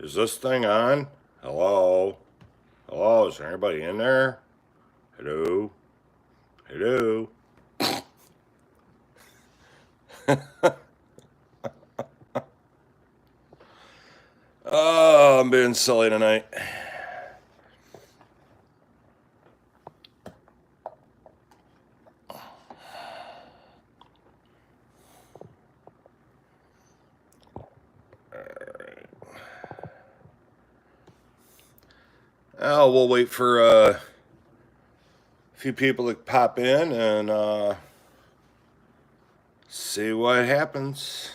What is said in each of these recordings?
Is this thing on? Hello? Hello? Is there anybody in there? Hello? Hello? Oh, I'm being silly tonight. Oh, we'll wait for a few people to pop in and see what happens.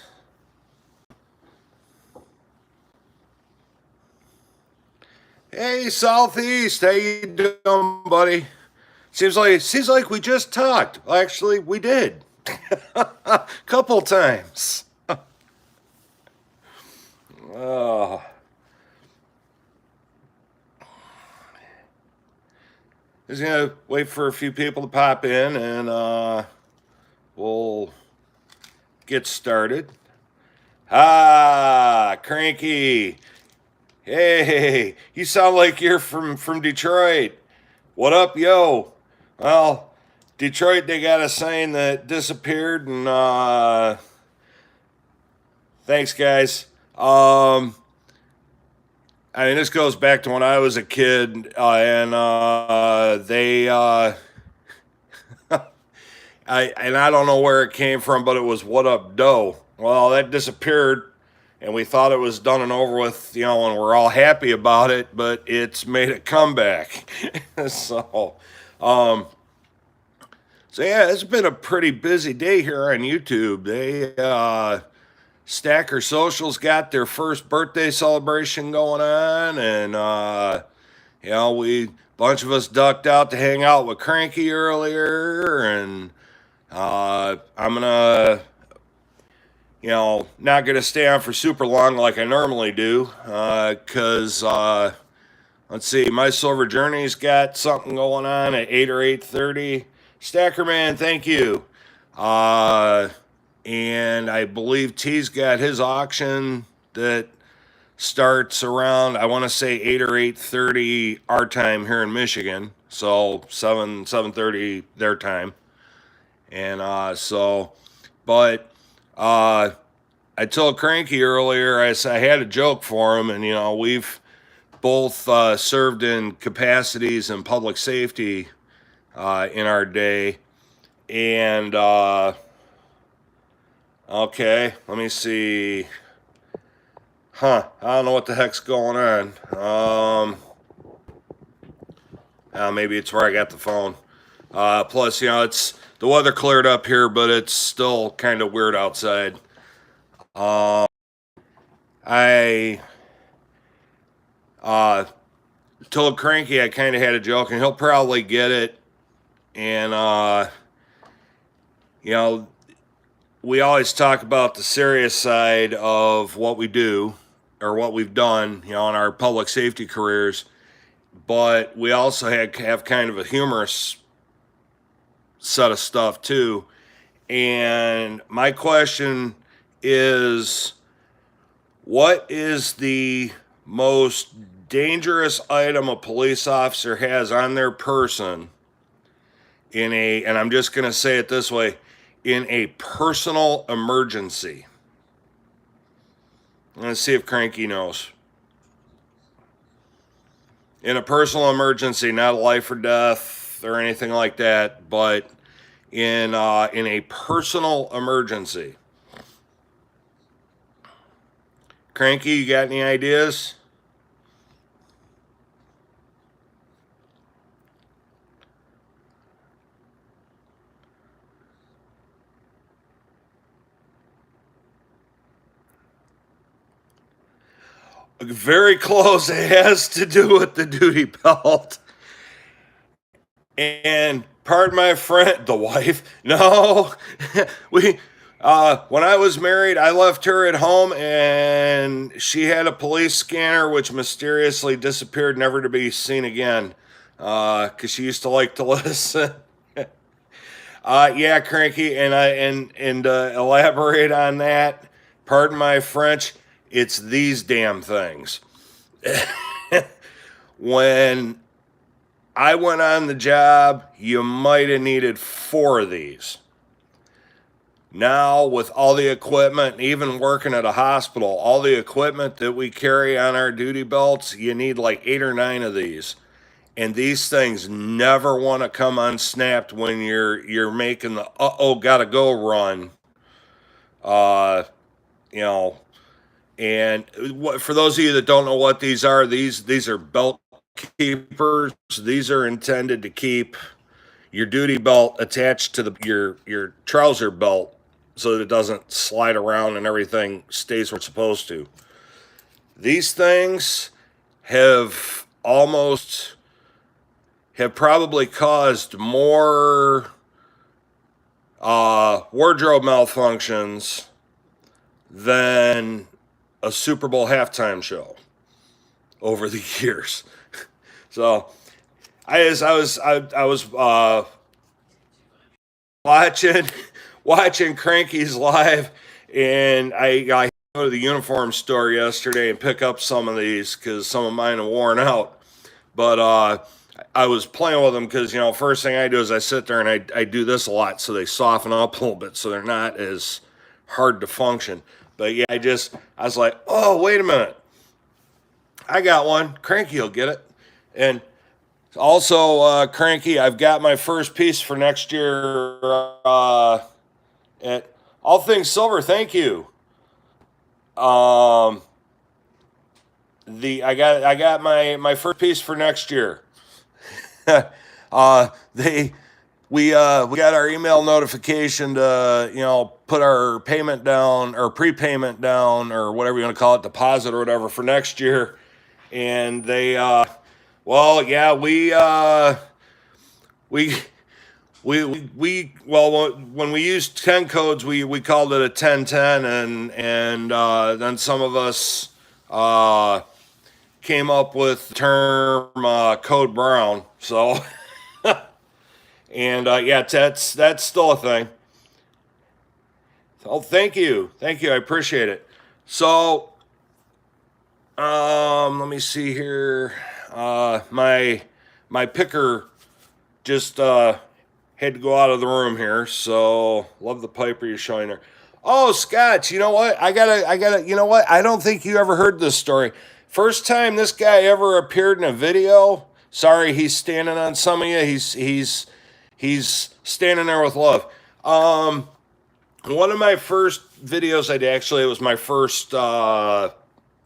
Hey, Southeast, how you doing, buddy? Seems like we just talked. Actually, we did. Couple times. Oh. Just gonna wait for a few people to pop in and we'll get started. Ah, Cranky. Hey, you sound like you're from Detroit. What up, yo? Well, Detroit, they got a sign that disappeared, and thanks, guys. I mean, this goes back to when I was a kid, and they, I don't know where it came from, but it was "What up, doe." Well, that disappeared, and we thought it was done and over with, and we're all happy about it, but it's made a comeback. so, um, so yeah, it's been a pretty busy day here on YouTube. Stacker Socials got their first birthday celebration going on, and we bunch of us ducked out to hang out with Cranky earlier, and I'm gonna, not gonna stay on for super long like I normally do, cause let's see, my Silver Journey's got something going on at 8 or 8:30. Stackerman, thank you. And I believe T's got his auction that starts around, I want to say 8 or 8:30 our time here in Michigan, so 7:30 their time, and but I told Cranky earlier, I had a joke for him, and we've both served in capacities in public safety in our day, and okay, let me see. I don't know what the heck's going on. Maybe it's where I got the phone. Plus, it's the weather cleared up here, but it's still kind of weird outside. I told Cranky I kind of had a joke, and he'll probably get it. And we always talk about the serious side of what we do or what we've done, in our public safety careers, but we also have kind of a humorous set of stuff too. And my question is, what is the most dangerous item a police officer has on their person and I'm just going to say it this way, in a personal emergency? Let's see if Cranky knows. In a personal emergency, not life or death or anything like that, but in a personal emergency. Cranky, you got any ideas? Very close. It has to do with the duty belt. And pardon my friend, the wife. No, when I was married, I left her at home, and she had a police scanner which mysteriously disappeared, never to be seen again. Because she used to like to listen. Yeah, Cranky, and elaborate on that. Pardon my French. It's these damn things. When I went on the job, you might have needed 4 of these. Now, with all the equipment, even working at a hospital, all the equipment that we carry on our duty belts, you need like 8 or 9 of these. And these things never want to come unsnapped when you're making the gotta go run. You know, and for those of you that don't know what these are, these are belt keepers. These are intended to keep your duty belt attached to your trouser belt so that it doesn't slide around and everything stays where it's supposed to. These things have probably caused more wardrobe malfunctions than a Super Bowl halftime show over the years. So I was watching Cranky's live, and I go to the uniform store yesterday and pick up some of these because some of mine are worn out. But I was playing with them because, first thing I do is I sit there and I do this a lot so they soften up a little bit so they're not as hard to function. But yeah, I was like, oh, wait a minute. I got one. Cranky will get it. And also, Cranky, I've got my first piece for next year at All Things Silver. Thank you. I got my first piece for next year. We got our email notification to put our payment down or prepayment down or whatever you want to call it, deposit or whatever for next year, and they when we used 10 codes, we called it a 1010, and then some of us came up with the term Code Brown. So, and that's still a thing. Oh, thank you, I appreciate it. So, let me see here. My picker just had to go out of the room here. So, love the piper you're showing there. Oh, Scott, you know what? I gotta. You know what? I don't think you ever heard this story. First time this guy ever appeared in a video. Sorry, he's standing on some of you. He's standing there with love. One of my first videos I did, actually, it was my first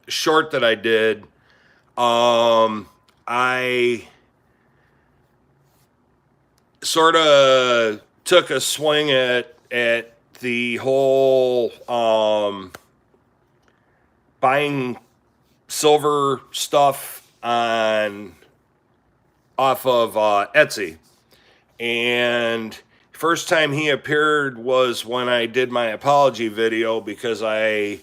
short that I did. I sort of took a swing at the whole buying silver stuff off of Etsy. And first time he appeared was when I did my apology video, because I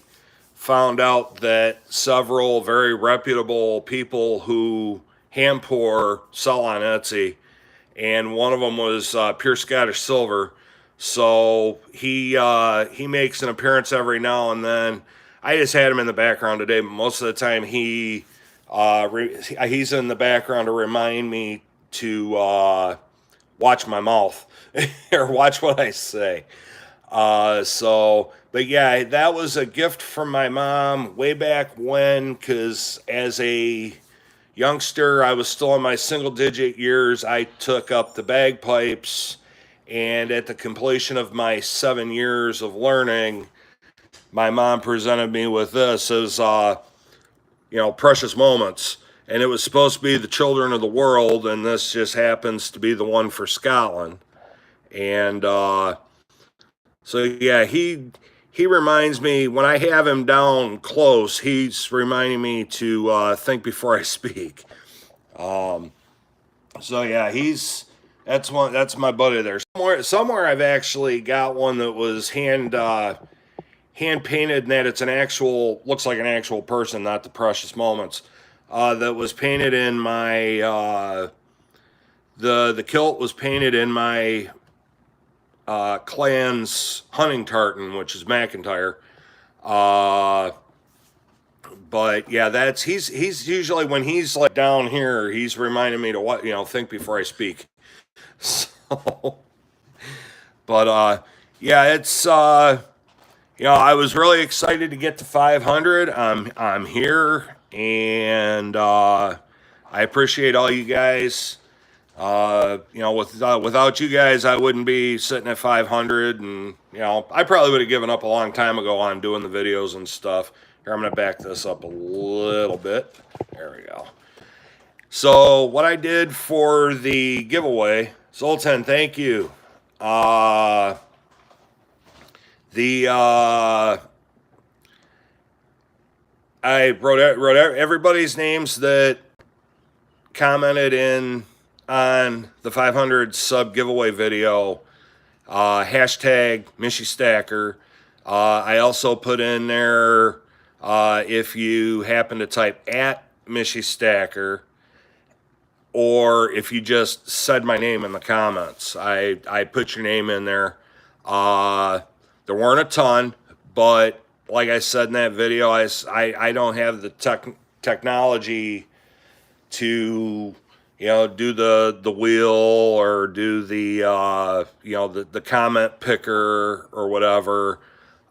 found out that several very reputable people who hand pour sell on Etsy, and one of them was Pure Scottish Silver. So he makes an appearance every now and then. I just had him in the background today, but most of the time he's in the background to remind me to watch my mouth or watch what I say. But yeah, that was a gift from my mom way back when, because as a youngster, I was still in my single-digit years. I took up the bagpipes, and at the completion of my 7 years of learning, my mom presented me with this as, Precious Moments. And it was supposed to be the Children of the World, and this just happens to be the one for Scotland. And so, yeah, he reminds me, when I have him down close, he's reminding me to think before I speak. So, yeah, that's my buddy there. Somewhere I've actually got one that was hand painted, and that it's looks like an actual person, not the Precious Moments. That was painted in my, the kilt was painted in my clan's hunting tartan, which is McIntyre. But yeah, he's usually, when he's like down here, he's reminding me to think before I speak. So, but yeah, it's I was really excited to get to 500. I'm here, and I appreciate all you guys. Without you guys, I wouldn't be sitting at 500, and I probably would have given up a long time ago on doing the videos and stuff. Here, I'm gonna back this up a little bit. There we go. So what I did for the giveaway, Zoltan, thank you. I wrote everybody's names that commented in on the 500 sub giveaway video. Hashtag Mishy Stacker. I also put in there, if you happen to type at Mishy Stacker, or if you just said my name in the comments, I put your name in there. There weren't a ton, but like I said in that video, I don't have the technology to do the wheel or do the the comment picker or whatever.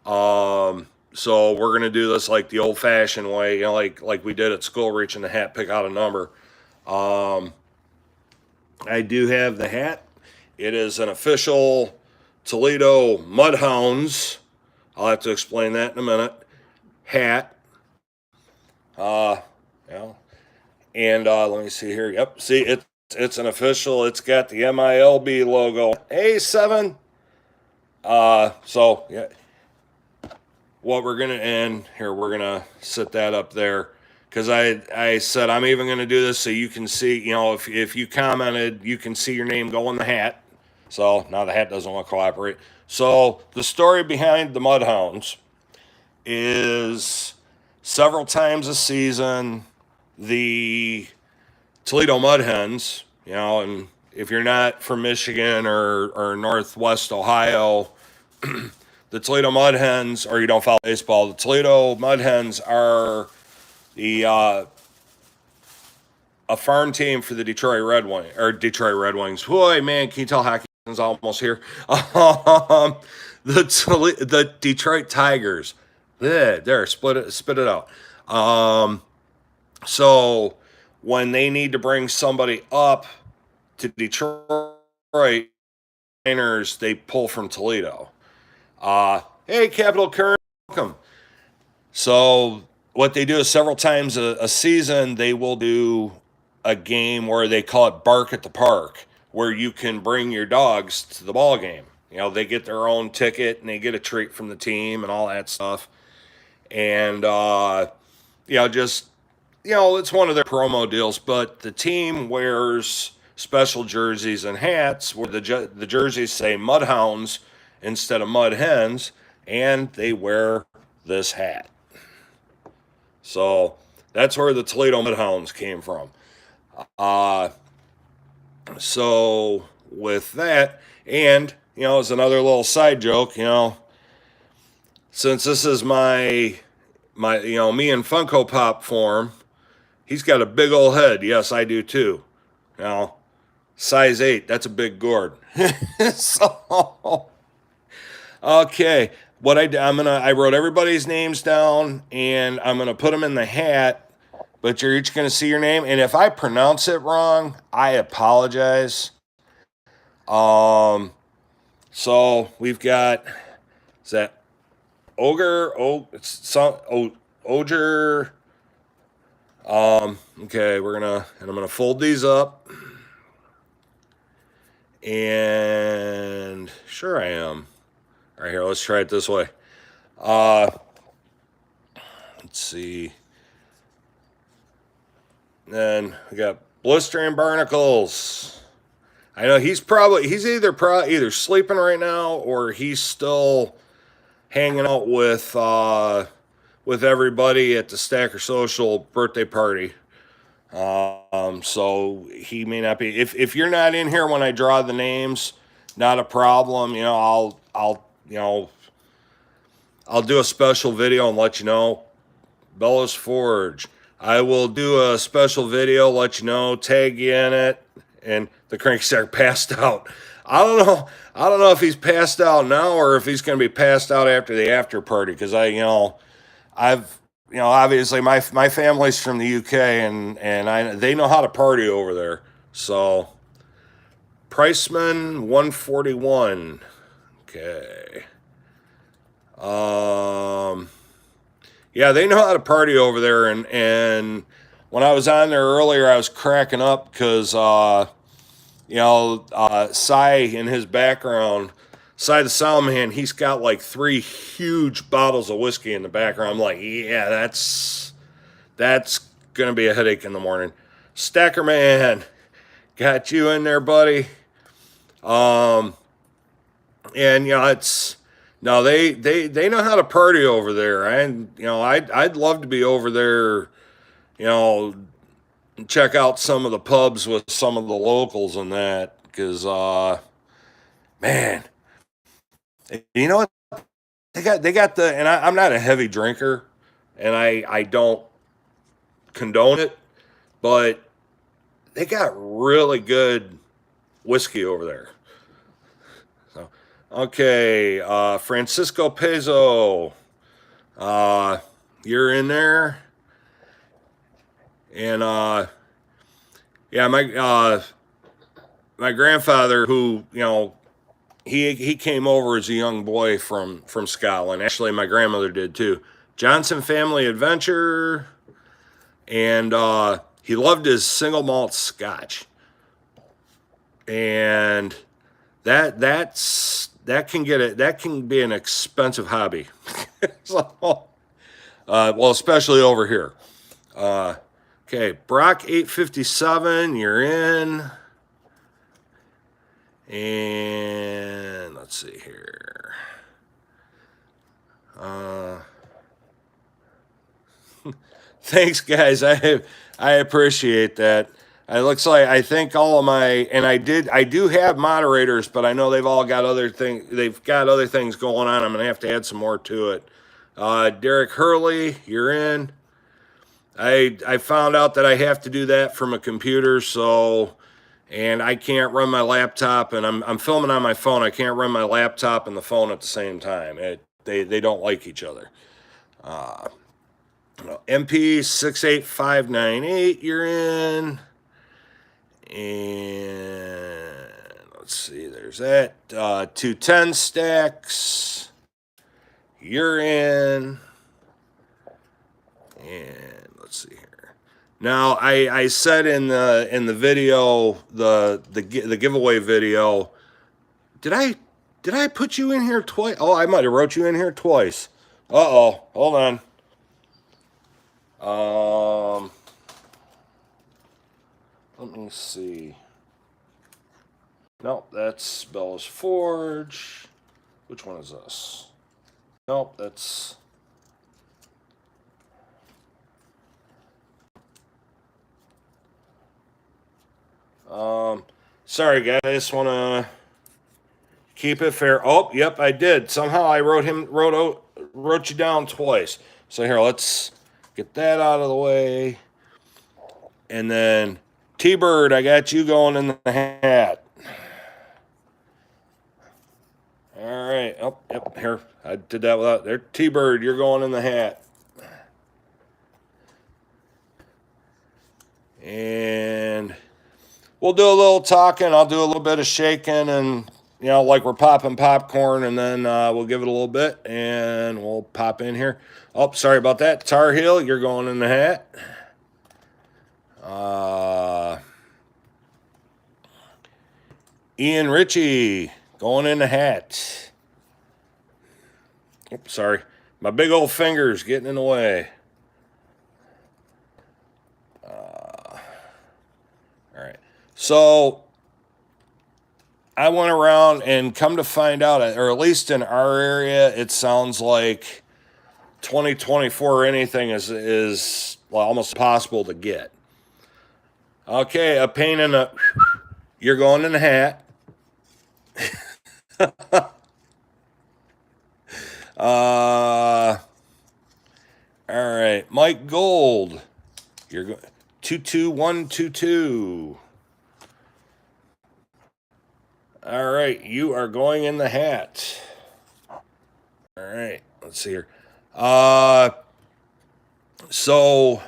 So we're gonna do this like the old-fashioned way, like we did at school, reach in the hat, pick out a number. I do have the hat. It is an official Toledo Mudhounds. I'll have to explain that in a minute. Hat. And let me see here. Yep, see, it's an official. It's got the MILB logo. A7. So yeah, what we're gonna end here, we're gonna set that up there, because I said I'm even gonna do this so you can see. If you commented, you can see your name go in the hat. So now the hat doesn't want to cooperate. So the story behind the Mudhounds is several times a season, the Toledo Mudhens, and if you're not from Michigan or Northwest Ohio, the Toledo Mudhens, or you don't follow baseball, the Toledo Mudhens are a farm team for the Detroit Red Wings. Boy, man, can you tell hockey is almost here? The Detroit Tigers. There, spit it out. So when they need to bring somebody up to Detroit, they pull from Toledo. Hey, Capital Current, welcome. So what they do is several times a season, they will do a game where they call it Bark at the Park, where you can bring your dogs to the ball game. They get their own ticket and they get a treat from the team and all that stuff. And, it's one of their promo deals, but the team wears special jerseys and hats where the jerseys say Mudhounds instead of Mud Hens, and they wear this hat. So that's where the Toledo Mudhounds came from. So with that, and, as another little side joke, since this is my me and Funko Pop form, he's got a big old head. Yes, I do too. Size 8, that's a big gourd. So, okay, what I wrote everybody's names down, and I'm gonna put them in the hat, but you're each gonna see your name, and if I pronounce it wrong, I apologize. So we've got, is that Ogre? Oger. Okay, I'm gonna fold these up. And sure I am. All right, here, let's try it this way. Let's see. Then we got Blistering Barnacles. I know he's either sleeping right now, or he's still hanging out with everybody at the Stacker Social birthday party. So he may not be. If you're not in here when I draw the names, not a problem. I'll do a special video and let you know. Bellows Forge. I will do a special video, let you know, tag you in it, and the Crankstar passed out. I don't know. I don't know if he's passed out now or if he's going to be passed out after the after party. Because I've, obviously my family's from the UK and they know how to party over there. So, Priceman 141. Okay. Yeah, they know how to party over there, and when I was on there earlier, I was cracking up because Cy in his background, Cy the Sound Man, he's got like 3 huge bottles of whiskey in the background. I'm like, yeah, that's gonna be a headache in the morning. Stacker Man, got you in there, buddy. Um, and it's no, they know how to party over there. And I'd love to be over there, you know, check out some of the pubs with some of the locals and that, because man, you know what, they got the, and I'm not a heavy drinker, and I don't condone it, but they got really good whiskey over there. So okay, Francisco Peso, you're in there, and yeah, my grandfather, who he came over as a young boy from Scotland. Actually, my grandmother did too. Johnson Family Adventure, and he loved his single malt Scotch, and that can be an expensive hobby. So, well, especially over here. Okay, Brock 857, you're in. And let's see here. Thanks, guys. I appreciate that. It looks like, I think all of my, and I do have moderators, but I know they've all got other things. They've got other things going on. I'm gonna have to add some more to it. Derek Hurley, you're in. I found out that I have to do that from a computer, so, and I can't run my laptop, and I'm filming on my phone. I can't run my laptop and the phone at the same time. They don't like each other. MP 68598, you're in. And let's see, there's that. 210 stacks, you're in. And let's see here. Now, I said in the video, the giveaway video, did I put you in here twice? Oh, I might have wrote you in here twice. Uh-oh, hold on. Let me see. Nope, that's Bellows Forge. Which one is this? Nope, that's... Sorry guys, I just want to keep it fair. Oh, yep, I did. Somehow I wrote you down twice. So here, let's get that out of the way. And then T-Bird, I got you going in the hat. All right. Oh, yep, here. I did that without there. T-Bird, you're going in the hat. And we'll do a little talking. I'll do a little bit of shaking, and like we're popping popcorn, and then we'll give it a little bit, and we'll pop in here. Oh, sorry about that. Tar Heel, you're going in the hat. Ian Ritchie, going in the hat. Oops, sorry. My big old fingers getting in the way. All right. So I went around, and come to find out, or at least in our area, it sounds like 2024 anything is well, almost impossible to get. Okay, a pain in the... You're going in the hat. All right. Mike Mike Gold, you're going 22122. All right, you are going in the hat. All right, let's see here. So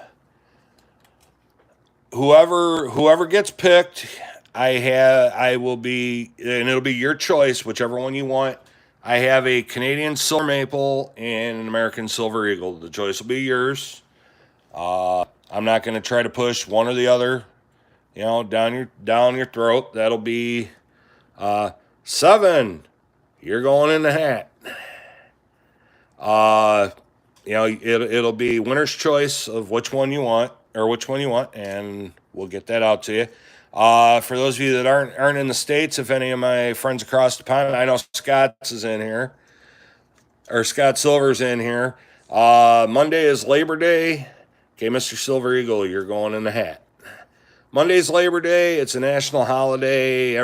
whoever gets picked, I will be, and it'll be your choice, whichever one you want. I have a Canadian Silver Maple and an American Silver Eagle. The choice will be yours. I'm not going to try to push one or the other, down your throat. That'll be 7. You're going in the hat. It'll be winner's choice of which one you want, and we'll get that out to you. For those of you that aren't in the States, if any of my friends across the pond, I know Scott's is in here, or Scott Silver's in here. Monday is Labor Day. Okay, Mr. Silver Eagle, you're going in the hat. Monday's Labor Day. It's a national holiday.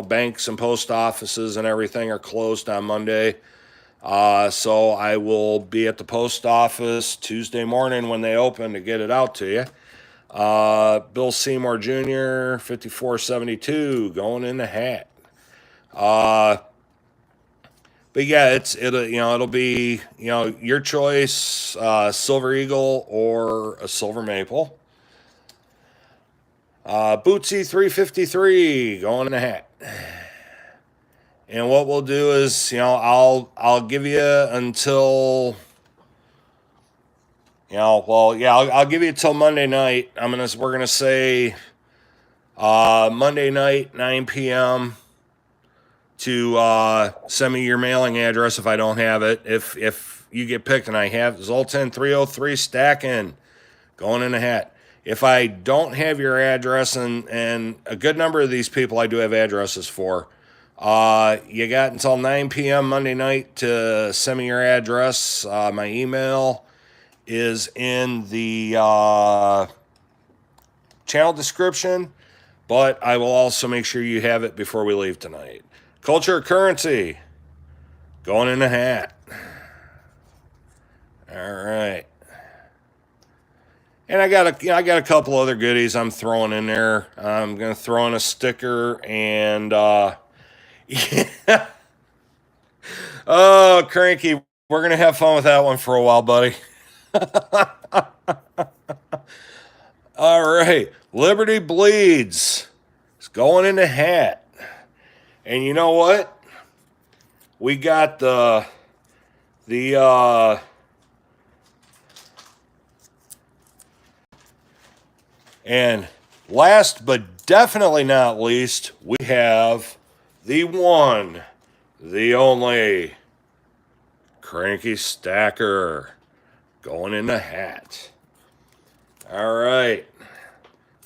Banks and post offices and everything are closed on Monday. So I will be at the post office Tuesday morning when they open to get it out to you. Bill Seymour Jr., 5472, going in the hat. But yeah, it'll be your choice, Silver Eagle or a Silver Maple. Bootsy 353, going in the hat. And what we'll do is, I'll give you until, I'll give you till Monday night. We're gonna say, Monday night, 9 p.m. to send me your mailing address if I don't have it. If you get picked and I have Zoltan 303 stacking, going in the hat. If I don't have your address, and a good number of these people I do have addresses for, you got until 9 p.m. Monday night to send me your address. My email is in the channel description, but I will also make sure you have it before we leave tonight. Culture Currency, going in the hat. All right. And I got a couple other goodies I'm throwing in there. I'm gonna throw in a sticker and yeah. Oh, Cranky, we're gonna have fun with that one for a while, buddy. All right, Liberty Bleeds. It's going in the hat. And you know what? We got the and last but definitely not least, we have the one, the only Cranky Stacker, going in the hat. All right,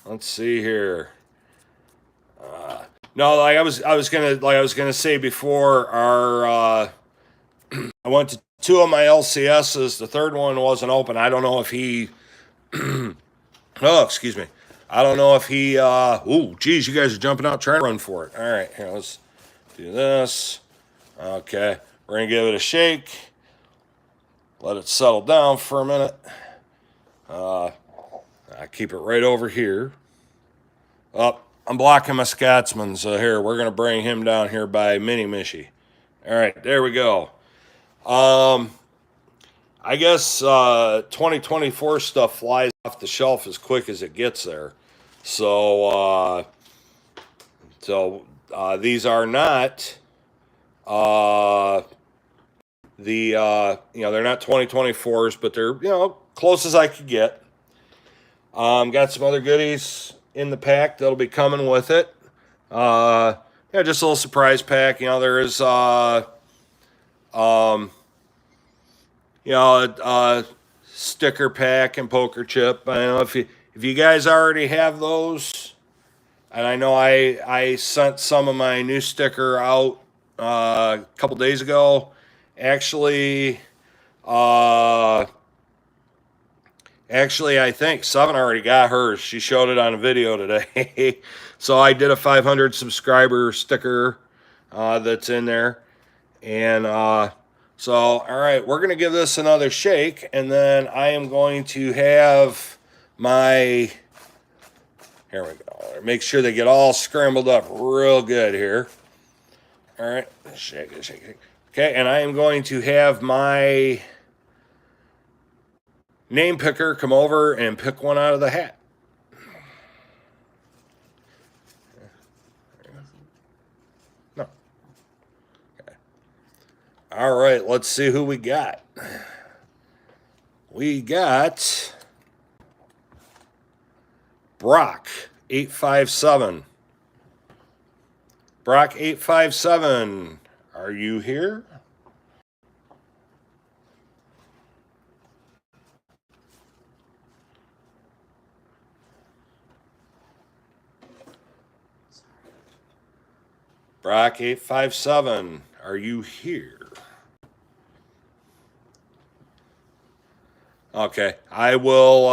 let's see here. No, like I was gonna say before, I went to 2 of my LCSs. The third one wasn't open. I don't know if he. Oh, excuse me. I don't know if he, geez, you guys are jumping out trying to run for it. All right, here, let's do this. Okay, we're going to give it a shake. Let it settle down for a minute. I keep it right over here. Oh, I'm blocking my Scotsman, so here, we're going to bring him down here by Mini Mishy. All right, there we go. I guess 2024 stuff flies off the shelf as quick as it gets there. So these are not they're not 2024s, but they're close as I could get. Got some other goodies in the pack that'll be coming with it. Just a little surprise pack. There is sticker pack and poker chip. I know if you guys already have those, and I know I sent some of my new sticker out a couple days ago. Actually, I think Seven already got hers. She showed it on a video today. So I did a 500 subscriber sticker that's in there, and So, all right, we're going to give this another shake, and then I am going to have my, here we go, make sure they get all scrambled up real good here. All right, shake it, shake it. Okay, and I am going to have my name picker come over and pick one out of the hat. No. Okay. All right, let's see who we got. We got Brock 857. Brock 857, are you here? Brock 857, are you here? Okay, I will.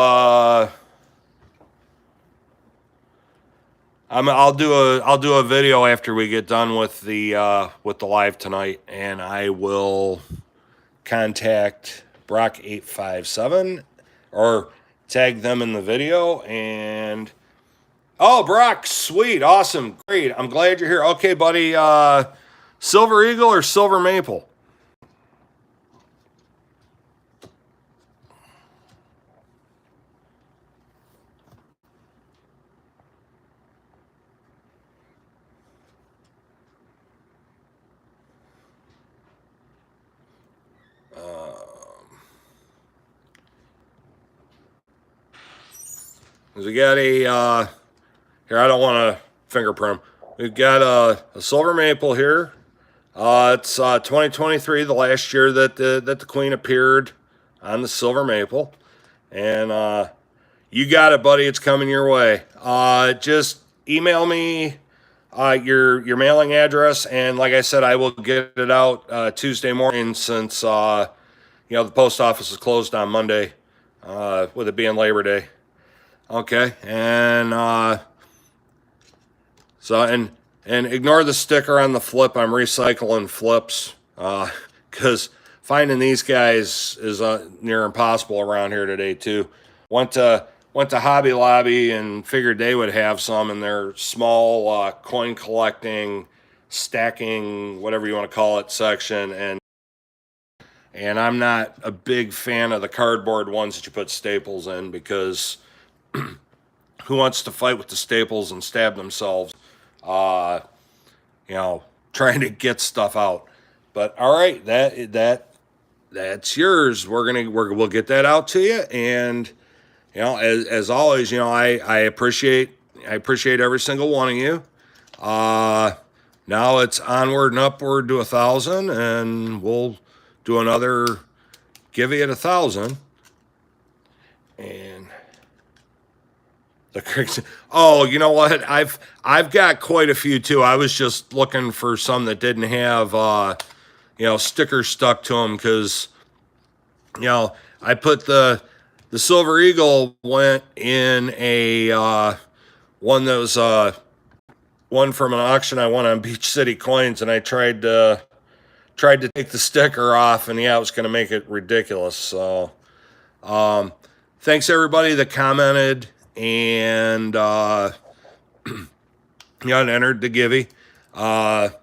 I'll do a video after we get done with the live tonight, and I will contact Brock 857 or tag them in the video. And oh, Brock, sweet, awesome, great. I'm glad you're here. Okay, buddy. Silver Eagle or Silver Maple? We got a here. I don't want to fingerprint 'em. We've got a Silver Maple here. It's 2023, the last year that the Queen appeared on the Silver Maple, and you got it, buddy. It's coming your way. Just email me your mailing address, and like I said, I will get it out Tuesday morning since the post office is closed on Monday, with it being Labor Day. Okay, and and ignore the sticker on the flip. I'm recycling flips because finding these guys is near impossible around here today too. Went to Hobby Lobby and figured they would have some in their small coin collecting, stacking, whatever you want to call it section, and I'm not a big fan of the cardboard ones that you put staples in because who wants to fight with the staples and stab themselves, trying to get stuff out. But all right, that's yours. We'll get that out to you. And as always, I appreciate every single one of you. Now it's onward and upward to 1,000, and we'll do another give it 1,000. And the creeks. Oh, you know what? I've got quite a few too. I was just looking for some that didn't have stickers stuck to them because I put the Silver Eagle went in a one that was one from an auction I won on Beach City Coins, and I tried to take the sticker off, and it was going to make it ridiculous. So thanks everybody that commented and entered the givey. And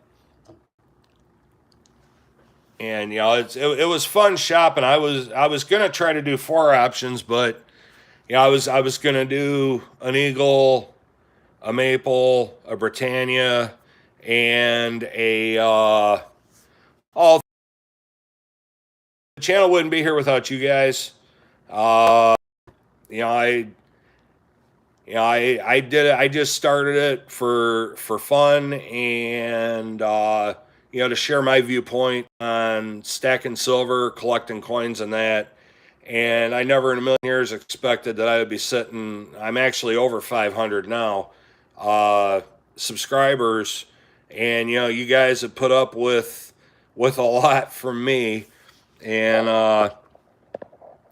it was fun shopping. I was gonna try to do 4 options, but I was gonna do an Eagle, a Maple, a Britannia, and a all. The channel wouldn't be here without you guys. I did it. I just started it for fun and to share my viewpoint on stacking silver, collecting coins, and that. And I never in a million years expected that I would be sitting. I'm actually over 500 now subscribers, and you guys have put up with a lot from me, and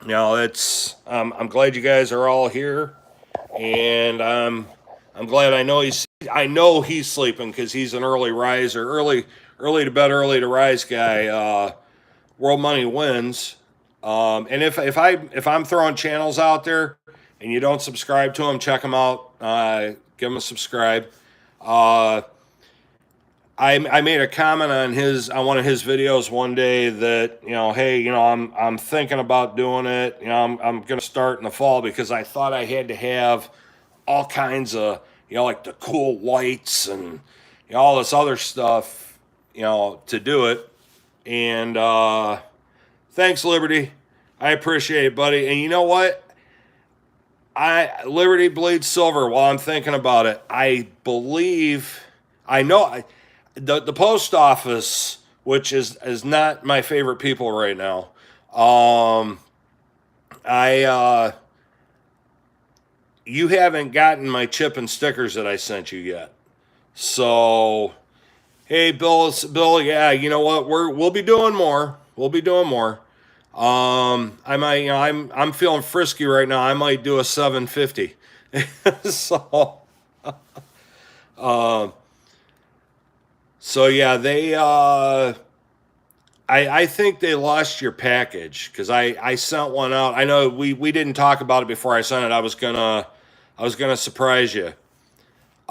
it's I'm glad you guys are all here. And I'm glad. I know he's sleeping because he's an early riser, early to bed, early to rise guy. World Money Wins. And if I'm throwing channels out there and you don't subscribe to them, check them out. Give them a subscribe. Uh, I made a comment on one of his videos one day that, hey, I'm thinking about doing it. I'm gonna start in the fall because I thought I had to have all kinds of, like the cool lights and all this other stuff, to do it. And thanks, Liberty. I appreciate it, buddy. And you know what? Liberty bleeds silver. While I'm thinking about it, I know the post office, which is not my favorite people right now. I You haven't gotten my chip and stickers that I sent you yet. So, hey, Bill, yeah, you know what? We'll be doing more. We'll be doing more. I might, I'm feeling frisky right now. I might do a 750. So, uh, so yeah, I think they lost your package because I sent one out. I know we didn't talk about it before I sent it. I was gonna surprise you.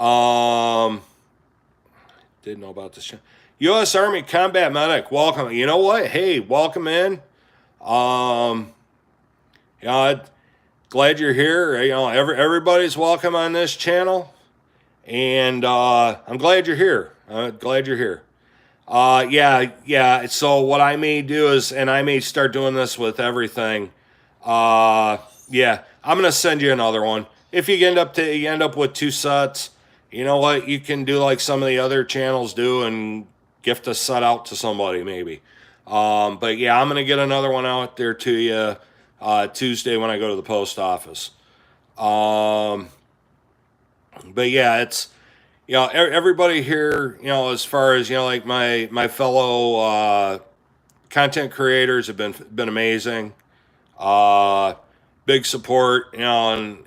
Um, didn't know about this. U.S. Army Combat Medic, welcome. You know what? Hey, welcome in. Um, glad you're here. Everybody's welcome on this channel, and I'm glad you're here. Glad you're here. Yeah. So what I may do is, and I may start doing this with everything. Yeah, I'm gonna send you another one. If you end up with two sets, you know what? You can do like some of the other channels do and gift a set out to somebody maybe. But yeah, I'm gonna get another one out there to you Tuesday when I go to the post office. Um, but yeah, it's everybody here, as far as like my fellow content creators have been amazing. Uh, Big support, and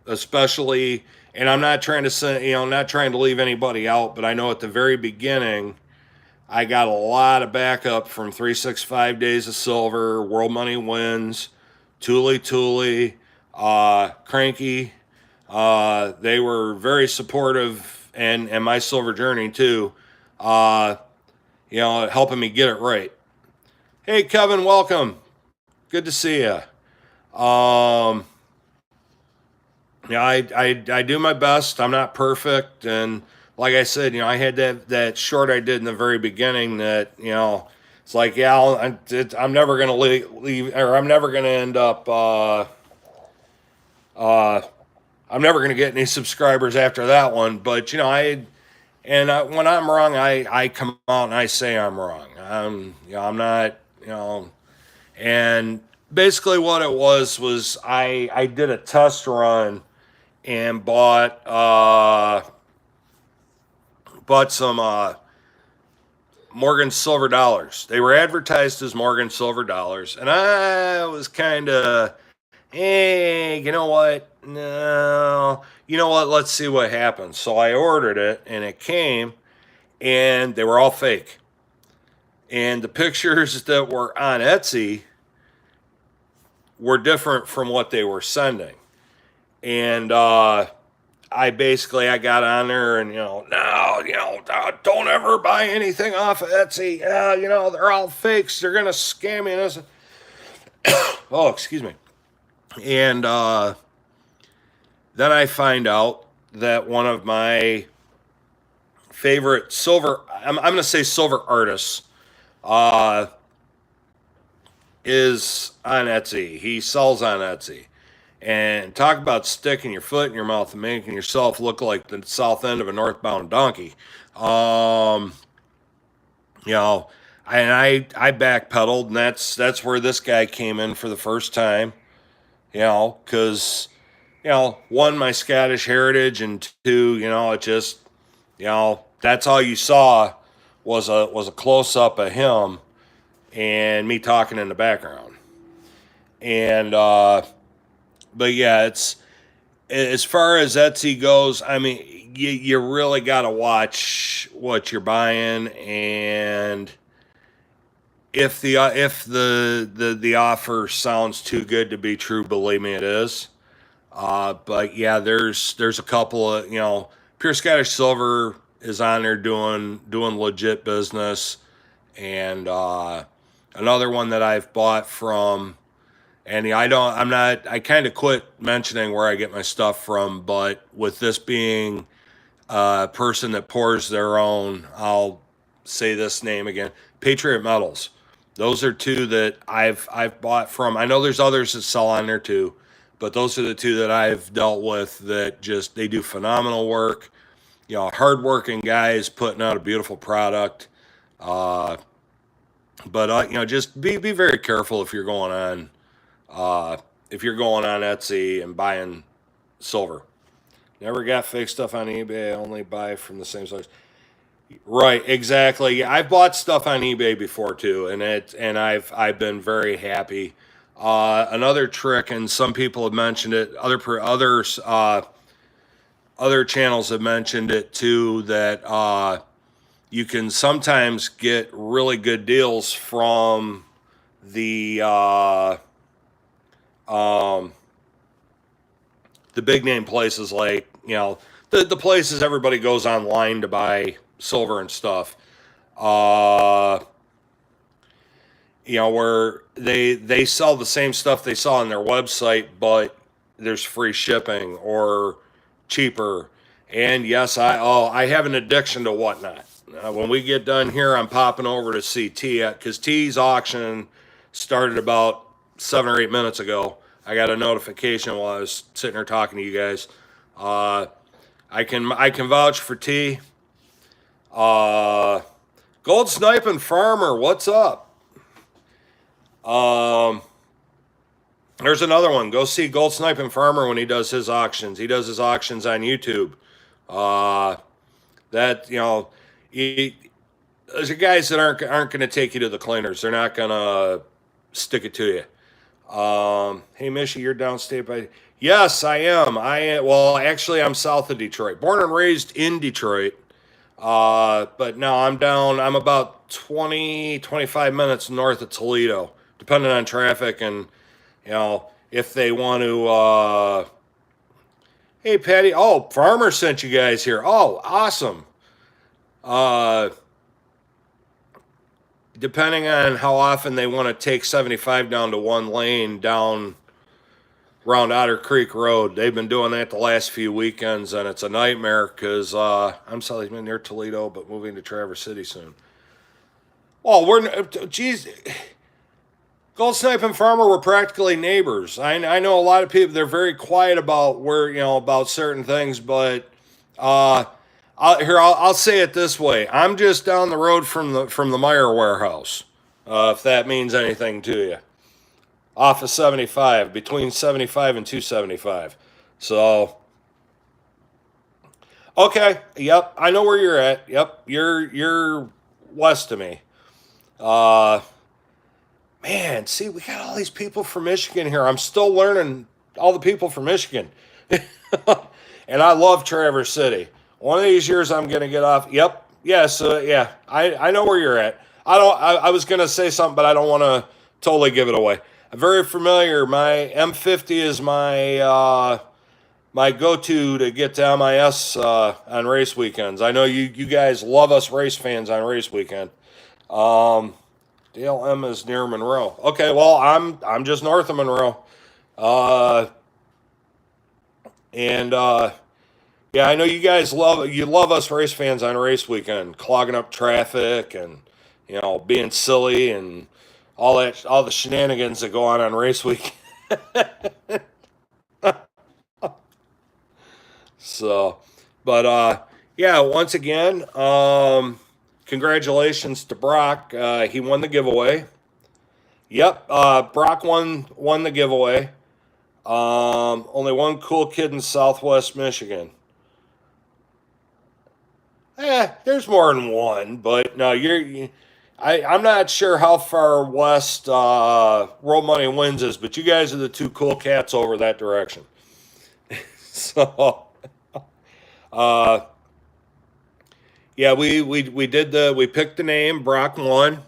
especially, and I'm not trying to say, not trying to leave anybody out, but I know at the very beginning, I got a lot of backup from 365 Days of Silver, World Money Wins, Thule, Cranky. They were very supportive, and my Silver Journey too. Uh, helping me get it right. Hey, Kevin, welcome. Good to see you. Um, I do my best. I'm not perfect, and like I said, I had that short I did in the very beginning that it's like I'm never gonna leave, or I'm never gonna end up. Uh, I'm never gonna get any subscribers after that one. But when I'm wrong, I come out and I say I'm wrong. I'm not. And basically what it was I did a test run and bought some Morgan Silver Dollars. They were advertised as Morgan Silver Dollars, and I was kind of, hey, you know what? No, you know what? Let's see what happens. So I ordered it, and it came, and they were all fake. And the pictures that were on Etsy were different from what they were sending. And I got on there and no, don't ever buy anything off of Etsy. They're all fakes. They're gonna scam you. And oh, excuse me. And then I find out that one of my favorite silver, I'm gonna say silver artists, is on Etsy. He sells on Etsy. And talk about sticking your foot in your mouth and making yourself look like the south end of a northbound donkey. Um, and I backpedaled, and that's where this guy came in for the first time. Because one, my Scottish heritage, and two, it just that's all you saw was a close up of him and me talking in the background. And but yeah, it's as far as Etsy goes. I mean, you really got to watch what you're buying, and if the offer sounds too good to be true, believe me, it is. But yeah, there's a couple of Pure Scottish Silver is on there doing legit business, and another one that I've bought from. And yeah, I kind of quit mentioning where I get my stuff from, but with this being a person that pours their own, I'll say this name again: Patriot Metals. Those are two that I've bought from. I know there's others that sell on there too, but those are the two that I've dealt with that just they do phenomenal work. Hardworking guys putting out a beautiful product. Uh, but just be very careful uh, if you're going on Etsy and buying silver. Never got fake stuff on eBay. I only buy from the same source. Right, exactly. Yeah, I've bought stuff on eBay before too, and I've been very happy. Another trick, and some people have mentioned it. Other channels have mentioned it too. That you can sometimes get really good deals from the um, the big name places like the places everybody goes online to buy silver and stuff. Uh, where they sell the same stuff they saw on their website, but there's free shipping or cheaper. And yes, I have an addiction to whatnot. When we get done here, I'm popping over to see T because T's auction started about 7 or 8 minutes ago. I got a notification while I was sitting here talking to you guys. Uh, I can vouch for T. Uh, Gold Sniping Farmer, what's up? Um, there's another one. Go see Gold Sniping Farmer when he does his auctions. He does his auctions on YouTube. Uh, that he, those are guys that aren't going to take you to the cleaners. They're not going to stick it to you. Hey, Mishy, you're downstate by. Yes, I am. Well, actually, I'm south of Detroit. Born and raised in Detroit. But no, I'm about 25 minutes north of Toledo, depending on traffic and, if they want to, hey, Patty. Oh, Farmer sent you guys here. Oh, awesome. Uh, Depending on how often they want to take 75 down to one lane down around Otter Creek Road. They've been doing that the last few weekends, and it's a nightmare because I'm selling near Toledo, but moving to Traverse City soon. Oh, geez, Gold Sniping Farmer, we're practically neighbors. I know a lot of people, they're very quiet about about certain things, but uh, I'll say it this way. I'm just down the road from the Meyer warehouse, if that means anything to you. Off of 75, between 75 and 275. So, okay, yep, I know where you're at. Yep, you're west of me. Uh, Man, see, we got all these people from Michigan here. I'm still learning all the people from Michigan. And I love Traverse City. One of these years I'm going to get off. Yep. Yes. Yeah. I know where you're at. I was going to say something, but I don't want to totally give it away. I'm very familiar. My M50 is my go-to get to MIS on race weekends. I know you guys love us race fans on race weekend. Um, Dale M is near Monroe. Okay, well I'm just north of Monroe. Uh, and Yeah, I know you guys love us race fans on race weekend, clogging up traffic and being silly and all the shenanigans that go on race week. So, but yeah, once again, congratulations to Brock. He won the giveaway. Yep, Brock won the giveaway. Only one cool kid in Southwest Michigan. There's more than one, but no, I'm not sure how far west World Money Wins is, but you guys are the two cool cats over that direction. So, uh, yeah, we picked the name. Brock won.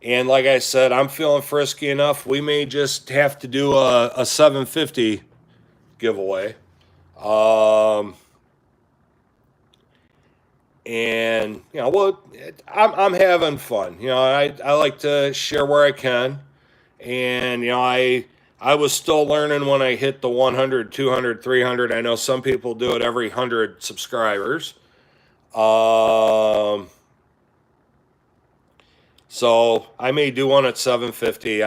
And like I said, I'm feeling frisky enough. We may just have to do a 750 giveaway. Um, and well, I'm having fun. I like to share where I can, and I was still learning when I hit the 100, 200, 300. I know some people do it every 100 subscribers. Um, so I may do one at 750.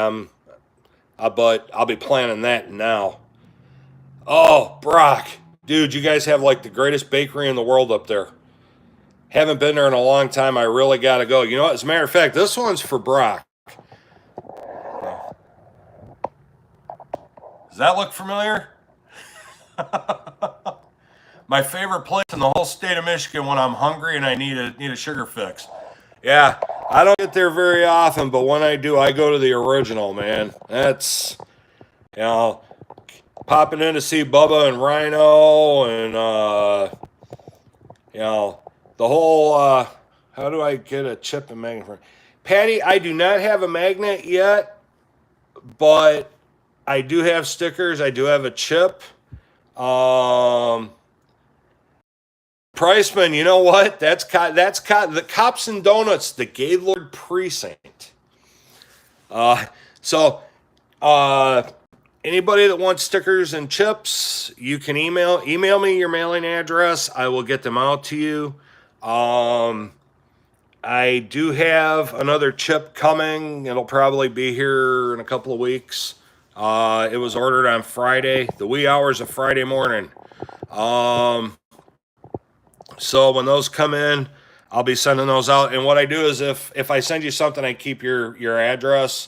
But I'll be planning that now. Oh, Brock, dude, you guys have like the greatest bakery in the world up there. Haven't been there in a long time. I really got to go. You know what? As a matter of fact, this one's for Brock. Does that look familiar? My favorite place in the whole state of Michigan when I'm hungry and I need a sugar fix. Yeah, I don't get there very often, but when I do, I go to the original, man. That's, you know, popping in to see Bubba and Rhino and, the whole, how do I get a chip and magnet? Patty, I do not have a magnet yet, but I do have stickers. I do have a chip. Priceman, you know what? That's the Cops and Donuts, the Gaylord Precinct. So, anybody that wants stickers and chips, you can email me your mailing address. I will get them out to you. I do have another chip coming. It'll probably be here in a couple of weeks. It was ordered on Friday, the wee hours of Friday morning. So when those come in, I'll be sending those out. And what I do is if I send you something, I keep your address.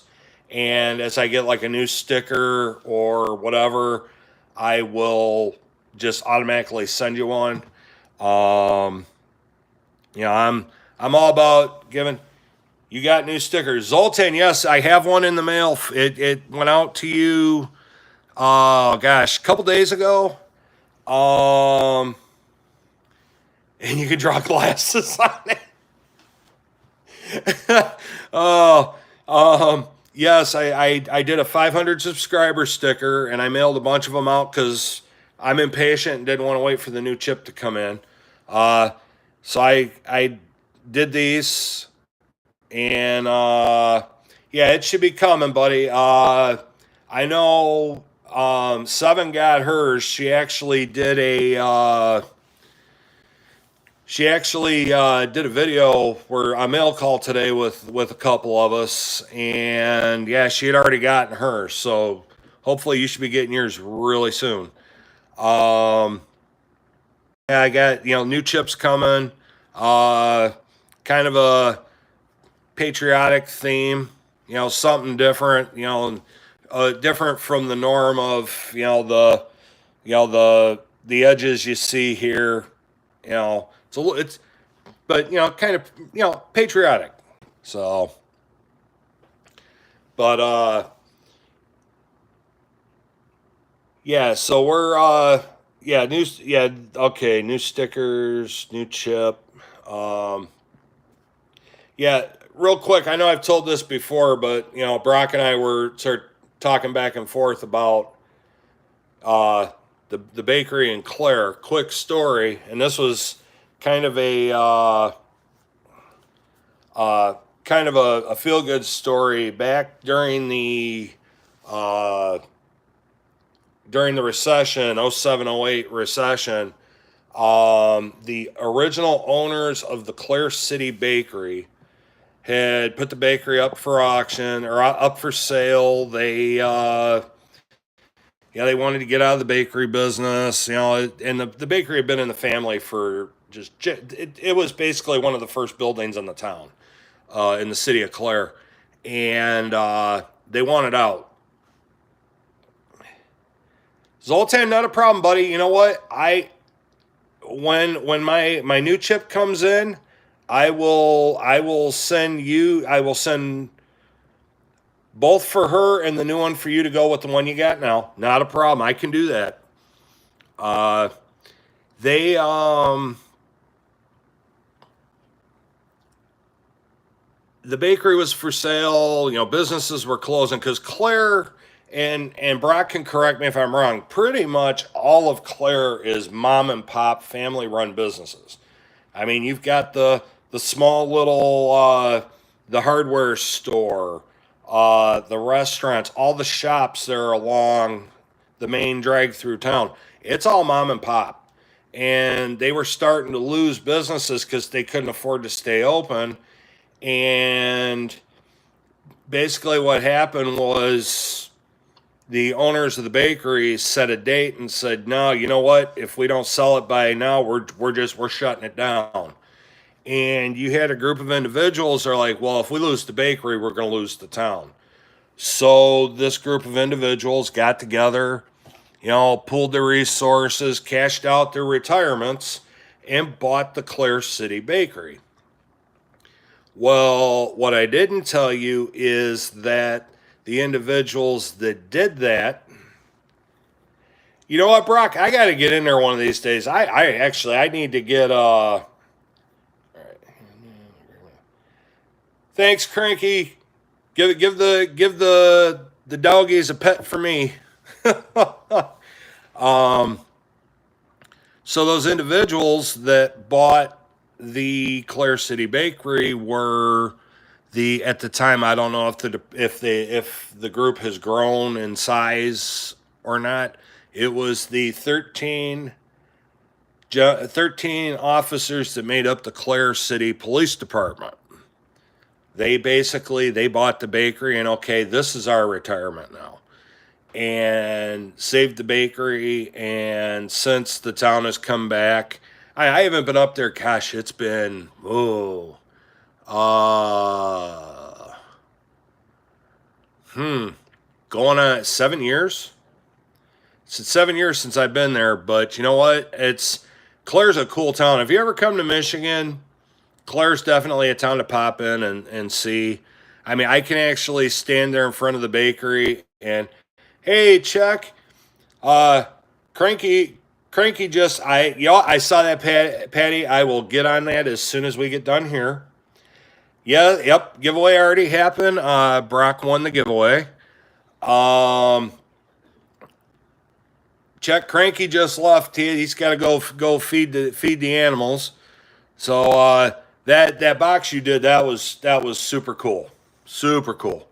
And as I get like a new sticker or whatever, I will just automatically send you one. I'm all about giving. You got new stickers, Zoltan? Yes, I have one in the mail. It went out to you. Oh gosh, a couple days ago. And you can draw glasses on it. Yes, I did a 500 subscriber sticker, and I mailed a bunch of them out because I'm impatient and didn't want to wait for the new chip to come in. So I did these, and yeah, it should be coming, buddy. I know Seven got hers. She actually did a video where a mail call today with a couple of us, and yeah, she had already gotten hers. So hopefully you should be getting yours really soon. Yeah, I got new chips coming. Kind of a patriotic theme. Something different. Different from the norm of the edges you see here. It's but kind of patriotic. So, but yeah. So we're new stickers, new chip. Yeah, real quick. I know I've told this before, but Brock and I were sort of talking back and forth about the bakery in Clare. Quick story, and this was kind of a feel good story back during the recession, 07-08 recession. The original owners of the Clare City Bakery had put the bakery up for auction or up for sale. They they wanted to get out of the bakery business, and the bakery had been in the family for it was basically one of the first buildings in the town, in the city of Clare, and they wanted out. Zoltan, not a problem, buddy. You know what? When my new chip comes in, I will send both for her and the new one for you to go with the one you got now. Not a problem. I can do that. the bakery was for sale. Businesses were closing because Claire and Brock can correct me if I'm wrong. Pretty much all of Claire is mom and pop family run businesses. I mean, you've got the small little the hardware store, the restaurants, all the shops that are along the main drag through town. It's all mom and pop, and they were starting to lose businesses because they couldn't afford to stay open. And basically, what happened was the owners of the bakery set a date and said, "No, you know what? If we don't sell it by now, we're shutting it down." And you had a group of individuals that are like, "Well, if we lose the bakery, we're going to lose the town." So this group of individuals got together, pooled their resources, cashed out their retirements, and bought the Clare City Bakery. Well, what I didn't tell you is that the individuals that did that, you know what, Brock? I got to get in there one of these days. I need to get all right. Thanks, Cranky. Give the doggies a pet for me. So those individuals that bought the Clare City Bakery were at the time, I don't know if the group has grown in size or not. It was the 13 officers that made up the Clare City Police Department. They bought the bakery, and okay, this is our retirement now, and saved the bakery. And since the town has come back, I haven't been up there. Gosh, it's been going on 7 years. It's 7 years since I've been there, but you know what? Clare's a cool town. If you ever come to Michigan, Clare's definitely a town to pop in and see. I mean, I can actually stand there in front of the bakery and, hey, Chuck, Cranky I saw that, Patty. I will get on that as soon as we get done here. Yeah, yep, giveaway already happened. Brock won the giveaway. Check, Cranky just left. He's got to go feed the animals. So that box you did, that was super cool. Super cool.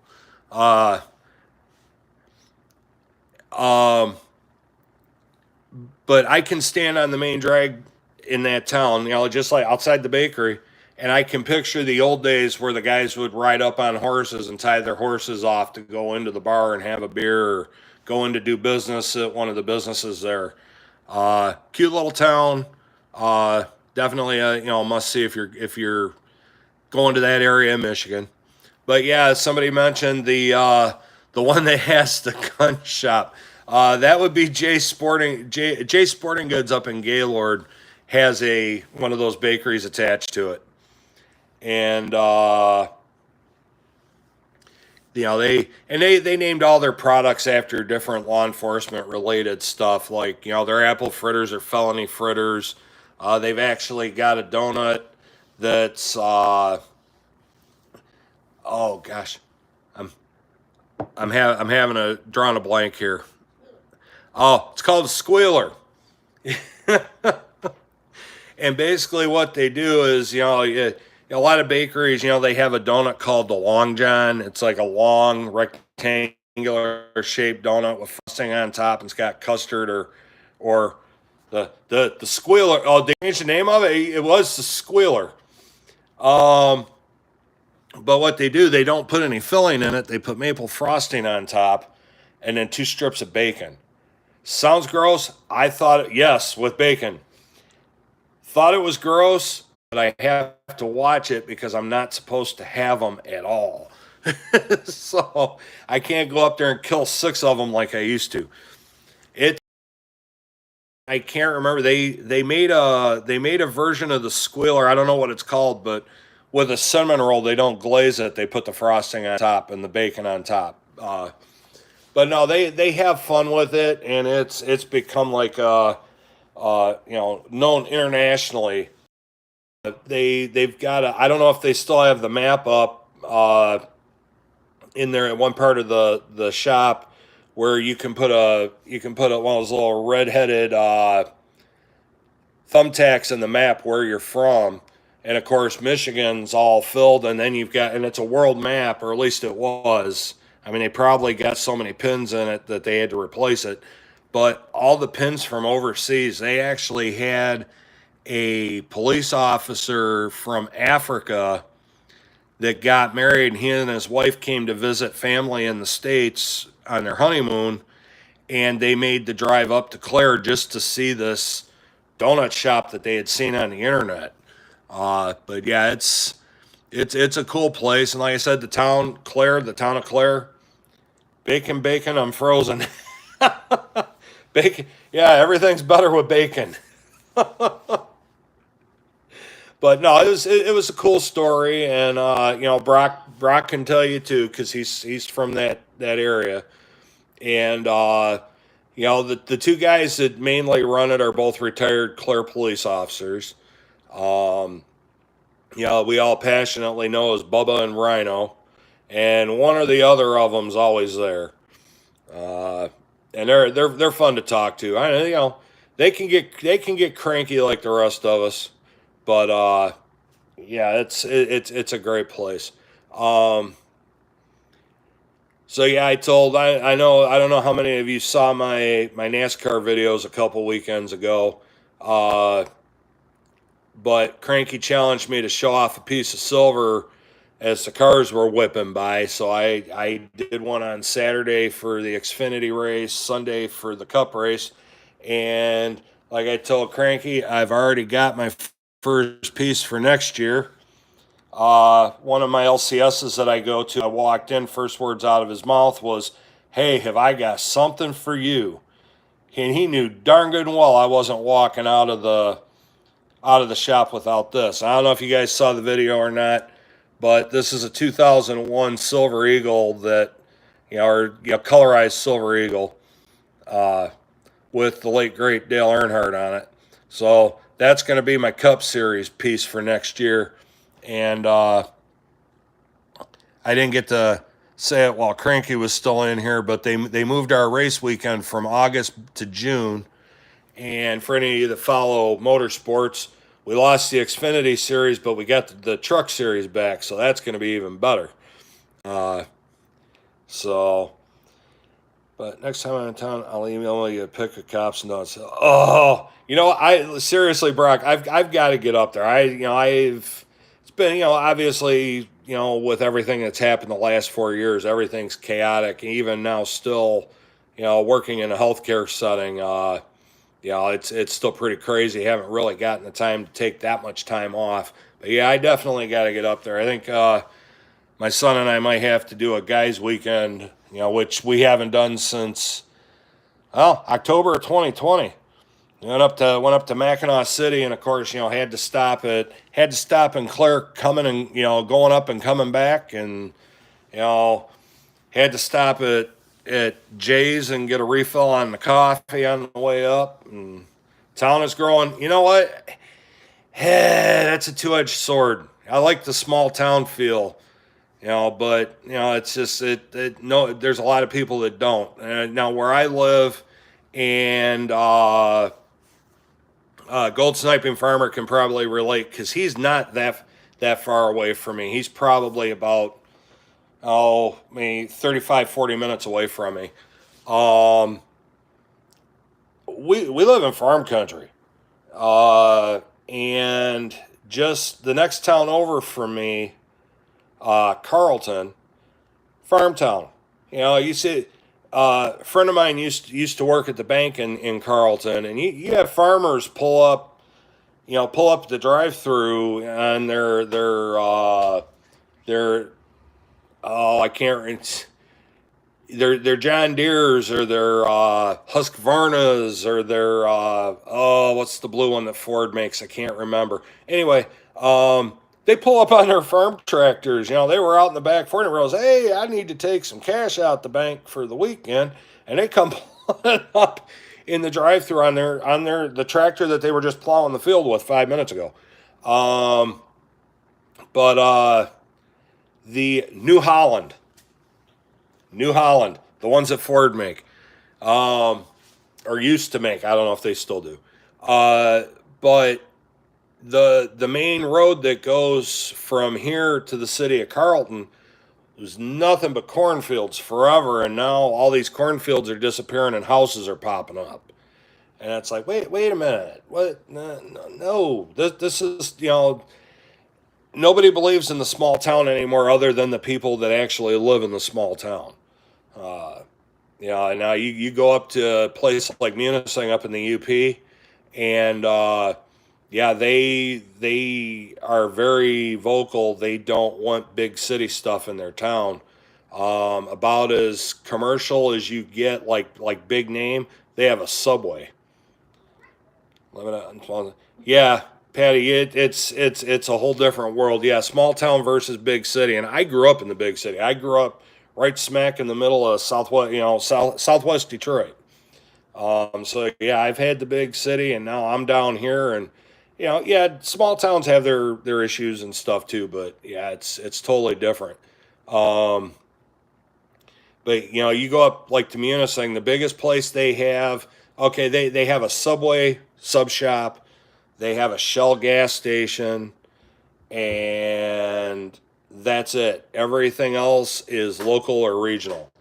But I can stand on the main drag in that town, just like outside the bakery, and I can picture the old days where the guys would ride up on horses and tie their horses off to go into the bar and have a beer, or go in to do business at one of the businesses there. Cute little town. Definitely a must see if you're going to that area in Michigan. But yeah, somebody mentioned the one that has the gun shop. That would be Jay Sporting Goods up in Gaylord, has one of those bakeries attached to it. And they named all their products after different law enforcement related stuff, like their apple fritters are felony fritters. They've actually got a donut that's oh gosh, I'm having drawing a blank here. Oh, it's called a squealer. And basically what they do is, a lot of bakeries, they have a donut called the Long John. It's like a long rectangular shaped donut with frosting on top, and it's got custard or the squealer. Oh, they changed the name of it. It was the squealer. But what they do, they don't put any filling in it. They put maple frosting on top, and then 2 strips of bacon. Sounds gross. I thought, yes, with bacon. Thought it was gross, but I have to watch it because I'm not supposed to have them at all. So I can't go up there and kill 6 of them like I used to. I can't remember. They made a version of the squealer. I don't know what it's called, but with a cinnamon roll, they don't glaze it. They put the frosting on top and the bacon on top. But no, they have fun with it, and it's become like known internationally. They've got I don't know if they still have the map up. in there at one part of the shop where you can put one of those little red-headed thumbtacks in the map where you're from. And of course, Michigan's all filled, and then and it's a world map, or at least it was. I mean, they probably got so many pins in it that they had to replace it. But all the pins from overseas, they actually had a police officer from Africa that got married, and he and his wife came to visit family in the States on their honeymoon, and they made the drive up to Clare just to see this donut shop that they had seen on the internet. But yeah, it's a cool place, and like I said, the town of Clare, bacon, I'm frozen. Bacon, yeah, everything's better with bacon. But no, it was a cool story, and Brock can tell you too, because he's from that area, and the two guys that mainly run it are both retired Clare police officers. We all passionately know as Bubba and Rhino, and one or the other of them's always there. And they're fun to talk to. They can get cranky like the rest of us, but yeah, it's a great place. So yeah, I don't know how many of you saw my NASCAR videos a couple weekends ago. But Cranky challenged me to show off a piece of silver as the cars were whipping by. So I did one on Saturday for the Xfinity race, Sunday for the Cup race. And like I told Cranky, I've already got my first piece for next year. One of my LCSs that I go to, I walked in, first words out of his mouth was, "Hey, have I got something for you?" And he knew darn good and well I wasn't walking out of the shop without this. I don't know if you guys saw the video or not, but this is a 2001 Silver Eagle colorized Silver Eagle with the late great Dale Earnhardt on it. So that's going to be my Cup Series piece for next year. And I didn't get to say it while Cranky was still in here, but they moved our race weekend from August to June. And for any of you that follow motorsports, we lost the Xfinity Series, but we got the Truck Series back, so that's going to be even better. But next time I'm in town, I'll email you a pic of cops and donuts. Oh, seriously, Brock, I've got to get up there. It's been, obviously, with everything that's happened the last 4 years, everything's chaotic. Even now, still, working in a healthcare setting, it's still pretty crazy. Haven't really gotten the time to take that much time off. But yeah, I definitely got to get up there. I think my son and I might have to do a guys' weekend, which we haven't done since October of 2020. Went up to Mackinac City, and of course, had to stop in Clare, coming and going up and coming back, and had to stop at Jay's and get a refill on the coffee on the way up. And town is growing. You know what? That's a two-edged sword. I like the small town feel, but it's just there's a lot of people that don't. Now where I live, and Gold Sniping Farmer can probably relate, because he's not that far away from me. He's probably about maybe 35, 40 minutes away from me. We live in farm country. And just the next town over from me, Carlton, farm town. You see, a friend of mine used to work at the bank in Carlton, and you have farmers pull up the drive-through on their John Deeres, or their Husqvarnas, or their what's the blue one that Ford makes? I can't remember. Anyway, they pull up on their farm tractors. They were out in the back 40 rows. Hey, I need to take some cash out the bank for the weekend, and they come pulling up in the drive-through on the tractor that they were just plowing the field with 5 minutes ago. But the New Holland, the ones that Ford make, or used to make. I don't know if they still do. But the main road that goes from here to the city of Carlton was nothing but cornfields forever, and now all these cornfields are disappearing and houses are popping up. And it's like, wait a minute, what? No. This is, nobody believes in the small town anymore, other than the people that actually live in the small town. Now you go up to a place like Munising up in the UP, and yeah, they are very vocal. They don't want big city stuff in their town. About as commercial as you get, like big name. They have a Subway. Yeah, Patty, it's a whole different world. Yeah, small town versus big city. And I grew up in the big city. I grew up right smack in the middle of southwest Detroit. So yeah, I've had the big city, and now I'm down here, and yeah, small towns have their issues and stuff too, but yeah, it's totally different. Um, but you go up like to Munising, the biggest place they have. Okay, they have a Subway sub shop, they have a Shell gas station, and that's it. Everything else is local or regional.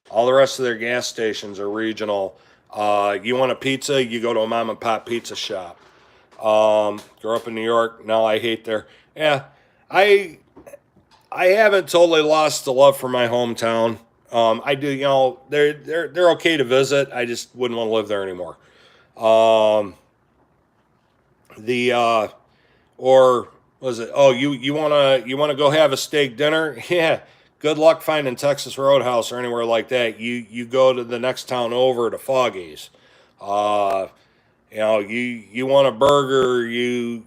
All the rest of their gas stations are regional. You want a pizza, you go to a mom and pop pizza shop. Grew up in New York. Now I hate their. Yeah, I I haven't totally lost the love for my hometown. I do, they're okay to visit. I just wouldn't want to live there anymore. Um, the or was it? Oh, you wanna go have a steak dinner? Yeah. Good luck finding Texas Roadhouse or anywhere like that. You go to the next town over to Foggy's. Uh, you want a burger,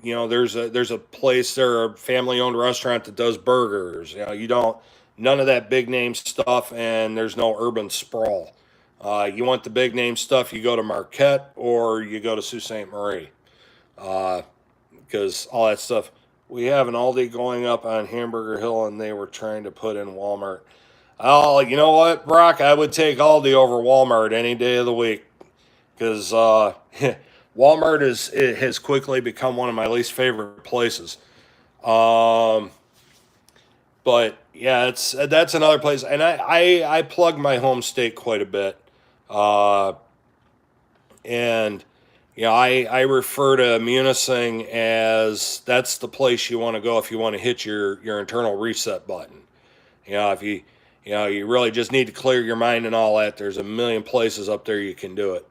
there's a place there, a family owned restaurant that does burgers. You don't none of that big name stuff, and there's no urban sprawl. You want the big name stuff, you go to Marquette or you go to Sault Ste. Marie. Uh, because all that stuff. We have an Aldi going up on Hamburger Hill, and they were trying to put in Walmart. Oh, you know what, Brock? I would take Aldi over Walmart any day of the week, because Walmart it has quickly become one of my least favorite places. Um, but yeah, that's another place, and I plug my home state quite a bit, uh, and I refer to Munising as that's the place you want to go if you want to hit your internal reset button. If you really just need to clear your mind and all that. There's a million places up there you can do it,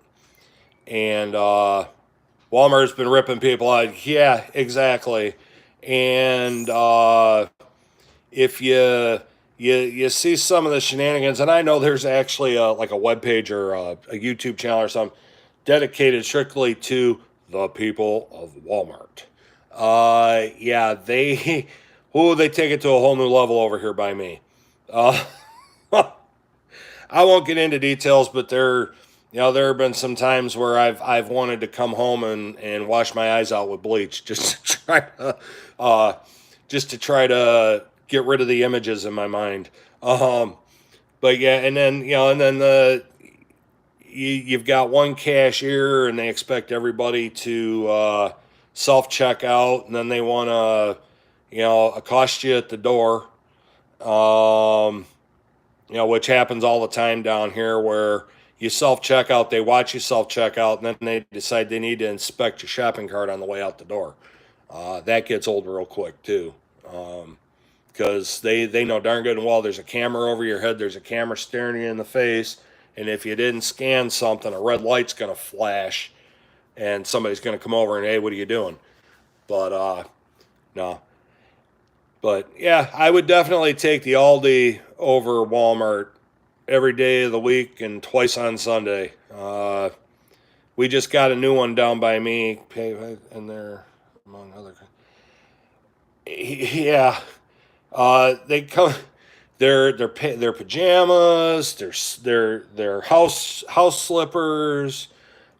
and Walmart's been ripping people out. Yeah, exactly. And if you see some of the shenanigans, and I know there's actually like a web page or a YouTube channel or something dedicated strictly to the people of Walmart. Yeah, they take it to a whole new level over here by me. Uh, I won't get into details, but there have been some times where I've wanted to come home and wash my eyes out with bleach uh, just to try to get rid of the images in my mind. Um, but yeah, and then you've got one cashier, and they expect everybody to self check out, and then they want to accost you at the door. Um, which happens all the time down here, where you self checkout, they watch you self checkout, and then they decide they need to inspect your shopping cart on the way out the door. That gets old real quick too, because they know darn good and well there's a camera over your head, there's a camera staring you in the face, and if you didn't scan something, a red light's gonna flash, and somebody's gonna come over and, hey, what are you doing? But no, but yeah, I would definitely take the Aldi over Walmart every day of the week and twice on Sunday. We just got a new one down by me, and there, among other. Yeah, they come. Their pajamas, their house slippers.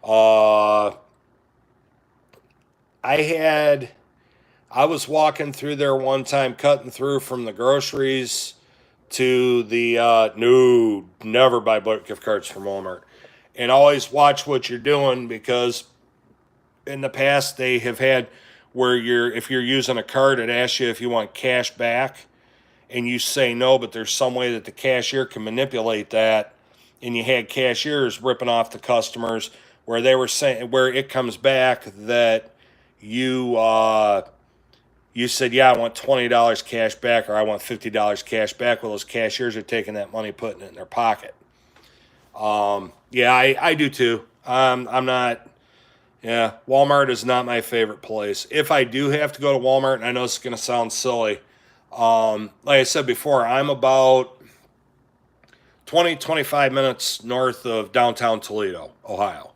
Uh, I had I was walking through there one time, cutting through from the groceries to the no, never buy gift cards from Walmart, and always watch what you're doing, because in the past they have had where if you're using a card, it asks you if you want cash back, and you say no, but there's some way that the cashier can manipulate that, and you had cashiers ripping off the customers where they were saying, where it comes back that you said, yeah, I want $20 cash back, or I want $50 cash back. Well, those cashiers are taking that money, putting it in their pocket. Yeah, I do too. I'm not. Yeah, Walmart is not my favorite place. If I do have to go to Walmart, and I know it's going to sound silly, like I said before, I'm about 25 minutes north of downtown Toledo, Ohio,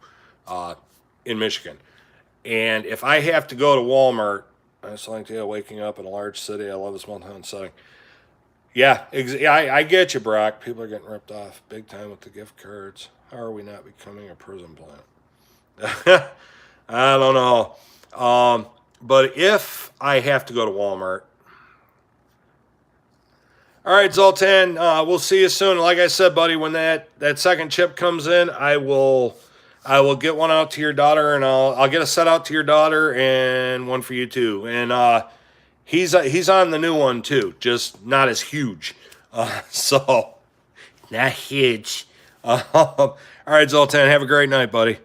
in Michigan. And if I have to go to Walmart, I just like to waking up in a large city. I love a small town setting. Yeah, I get you, Brock. People are getting ripped off big time with the gift cards. How are we not becoming a prison plant? I don't know. But if I have to go to Walmart, all right, Zoltan, we'll see you soon. Like I said, buddy, when that second chip comes in, I will get one out to your daughter, and I'll get a set out to your daughter and one for you too. And he's on the new one too, just not as huge. So not huge. All right, Zoltan, have a great night, buddy.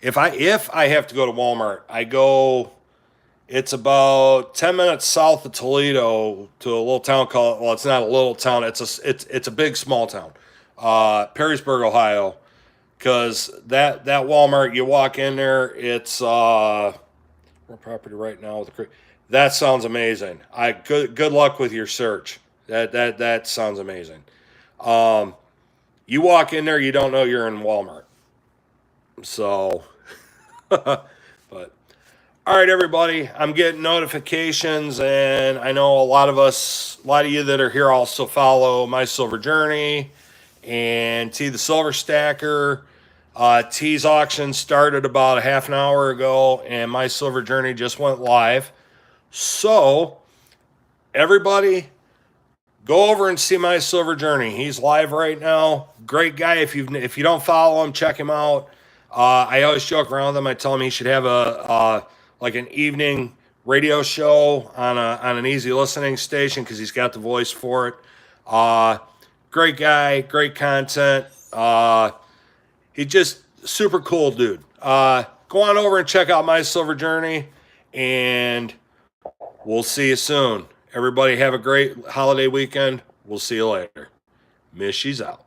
If I have to go to Walmart, I go. It's about 10 minutes south of Toledo to a little town called. Well, it's not a little town. It's a big small town, Perrysburg, Ohio. Because that Walmart, you walk in there, it's real property right now with the. That sounds amazing. Good luck with your search. That sounds amazing. You walk in there, you don't know you're in Walmart. So, but all right, everybody. I'm getting notifications, and I know a lot of you that are here also follow My Silver Journey and T the Silver Stacker. T's auction started about a half an hour ago, and My Silver Journey just went live. So, everybody, go over and see My Silver Journey. He's live right now. Great guy. If you don't follow him, check him out. I always joke around with him. I tell him he should have like an evening radio show on an easy listening station, because he's got the voice for it. Great guy, great content. He's just super cool dude. Go on over and check out My Silver Journey, and we'll see you soon. Everybody have a great holiday weekend. We'll see you later. Mishy's out.